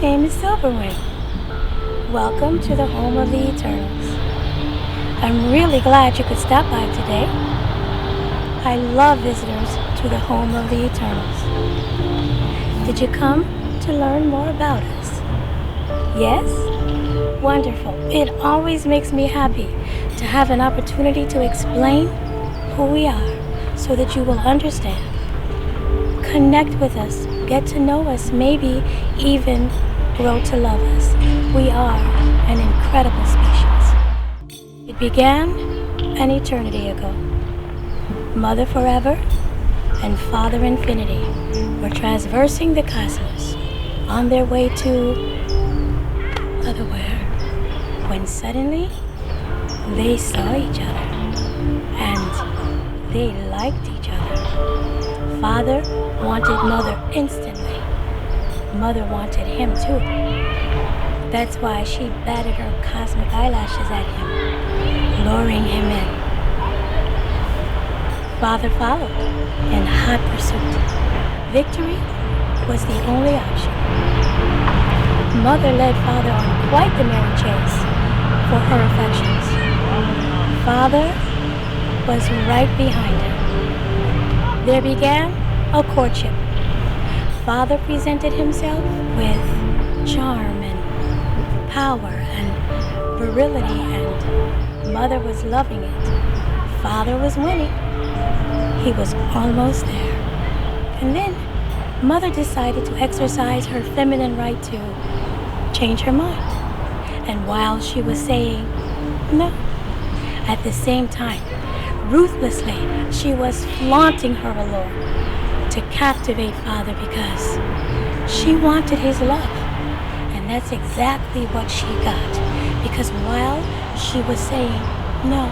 name is Silverwing. Welcome to the home of the Eternals. I'm really glad you could stop by today. I love visitors to the home of the Eternals. Did you come to learn more about us? Yes? Wonderful. It always makes me happy to have an opportunity to explain who we are so that you will understand. Connect with us, get to know us, maybe even grow to love us. We are an incredible species. It began an eternity ago. Mother Forever and Father Infinity were traversing the cosmos on their way to otherwhere, when suddenly they saw each other and they liked each other. Father wanted Mother instantly. Mother wanted him too. That's why she batted her cosmic eyelashes at him, luring him in. Father followed in hot pursuit. Victory was the only option. Mother led Father on quite the merry chase for her affections. Father was right behind her. There began a courtship. Father presented himself with charm and power and virility, and Mother was loving it. Father was winning. He was almost there. And then Mother decided to exercise her feminine right to change her mind. And while she was saying no, at the same time, ruthlessly, she was flaunting her allure to captivate Father because she wanted his love. And that's exactly what she got. Because while she was saying no,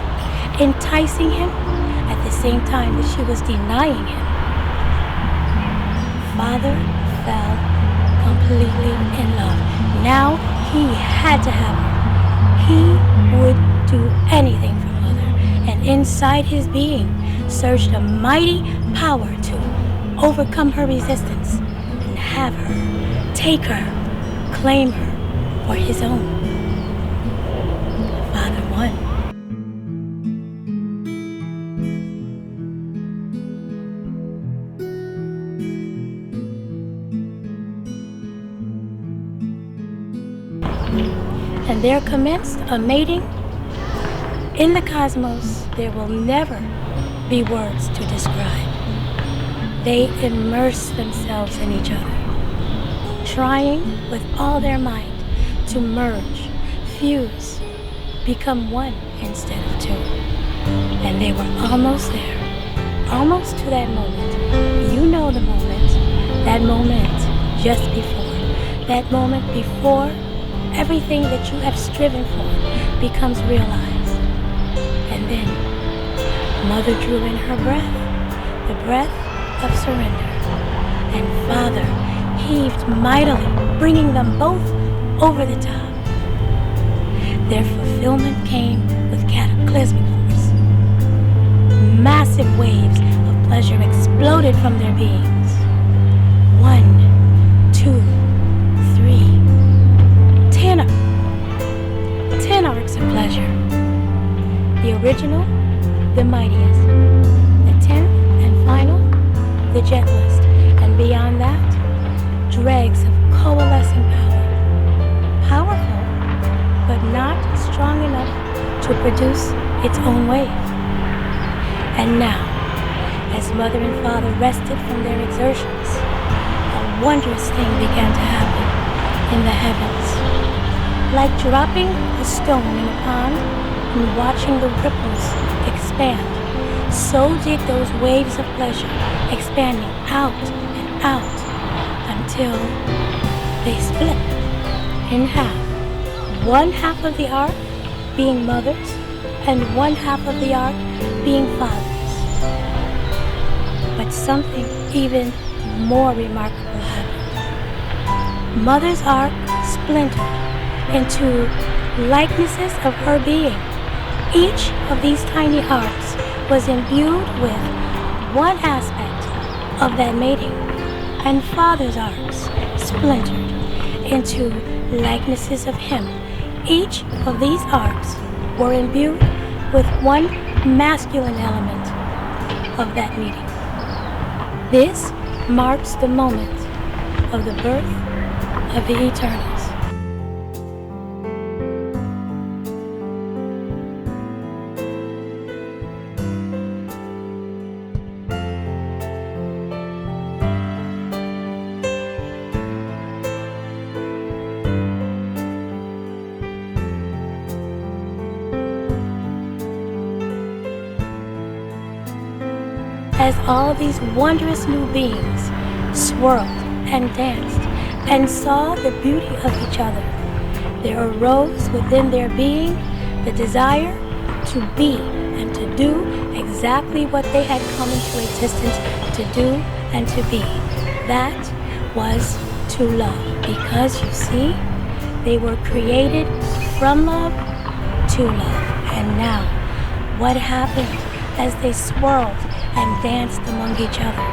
enticing him, at the same time that she was denying him, Father fell completely in love. Now he had to have her. He would do anything for Mother, and inside his being surged a mighty power to overcome her resistance and have her, take her, claim her for his own. Father won. And there commenced a mating. In the cosmos, there will never be words to describe. They immerse themselves in each other, trying with all their might to merge, fuse, become one instead of two. And they were almost there, almost to that moment. You know the moment, that moment just before, that moment before everything that you have striven for becomes realized. And then Mother drew in her breath, the breath of surrender. And Father heaved mightily, bringing them both over the top. Their fulfillment came with cataclysmic force. Massive waves of pleasure exploded from their beings. 1, 2, 3. 10 arcs of pleasure. The original, the mightiest. The 10th and final, the gentlest. And beyond that, dregs of coalescing power. Powerful, but not strong enough to produce its own wave. And now, as Mother and Father rested from their exertions, a wondrous thing began to happen in the heavens. Like dropping a stone in a pond and watching the ripples expand, so did those waves of pleasure expanding out and out until they split in half. One half of the arc being Mother's and one half of the arc being Father's. But something even more remarkable happened. Mother's arc splintered into likenesses of her being. Each of these tiny arcs was imbued with one aspect of that mating, and Father's arcs splintered into likenesses of him. Each of these arcs were imbued with one masculine element of that meeting. This marks the moment of the birth of the Eternals. As all these wondrous new beings swirled and danced and saw the beauty of each other, there arose within their being the desire to be and to do exactly what they had come into existence to do and to be. That was to love, because you see, they were created from love to love. And now, what happened as they swirled and danced among each other?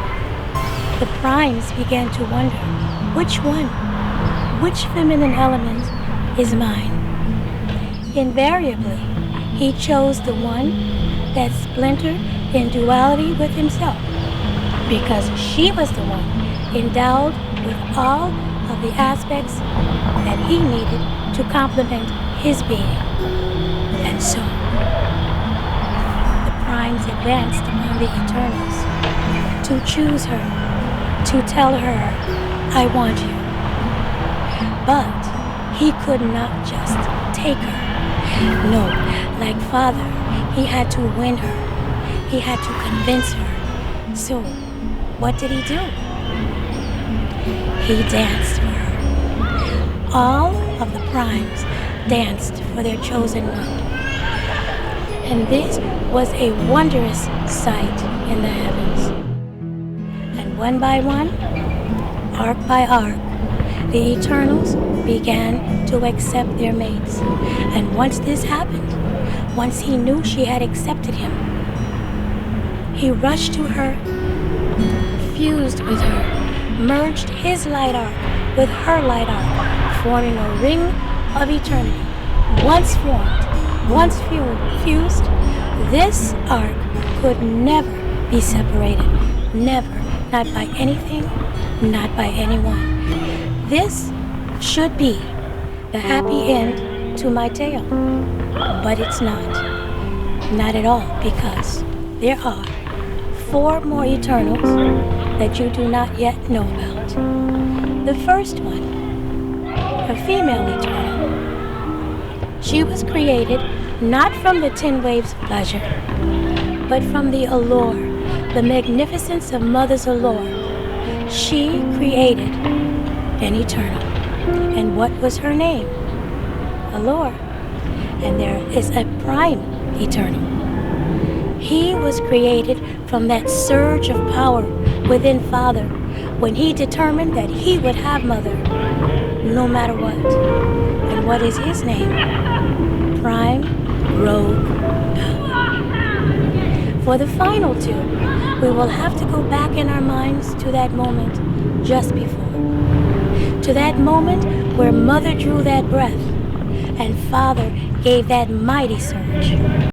The primes began to wonder, which feminine element is mine? Invariably, he chose the one that splintered in duality with himself, because she was the one endowed with all of the aspects that he needed to complement his being. And so, primes advanced upon the Eternals to choose her, to tell her, I want you. But he could not just take her. No, like Father, he had to win her. He had to convince her. So, what did he do? He danced for her. All of the primes danced for their chosen one. And this was a wondrous sight in the heavens. And one by one, arc by arc, the Eternals began to accept their mates. And once this happened, once he knew she had accepted him, he rushed to her, fused with her, merged his light arc with her light arc, forming a ring of eternity. Once formed, once fused, this arc could never be separated. Never. Not by anything, not by anyone. This should be the happy end to my tale. But it's not. Not at all, because there are 4 more Eternals that you do not yet know about. The first one, a female Eternal. She was created not from the 10 waves of pleasure, but from the allure, the magnificence of Mother's allure. She created an Eternal. And what was her name? Allure. And there is a prime Eternal. He was created from that surge of power within Father when he determined that he would have Mother, no matter what. And what is his name? Prime Rogue Power. For the final 2, we will have to go back in our minds to that moment just before. To that moment where Mother drew that breath and Father gave that mighty surge.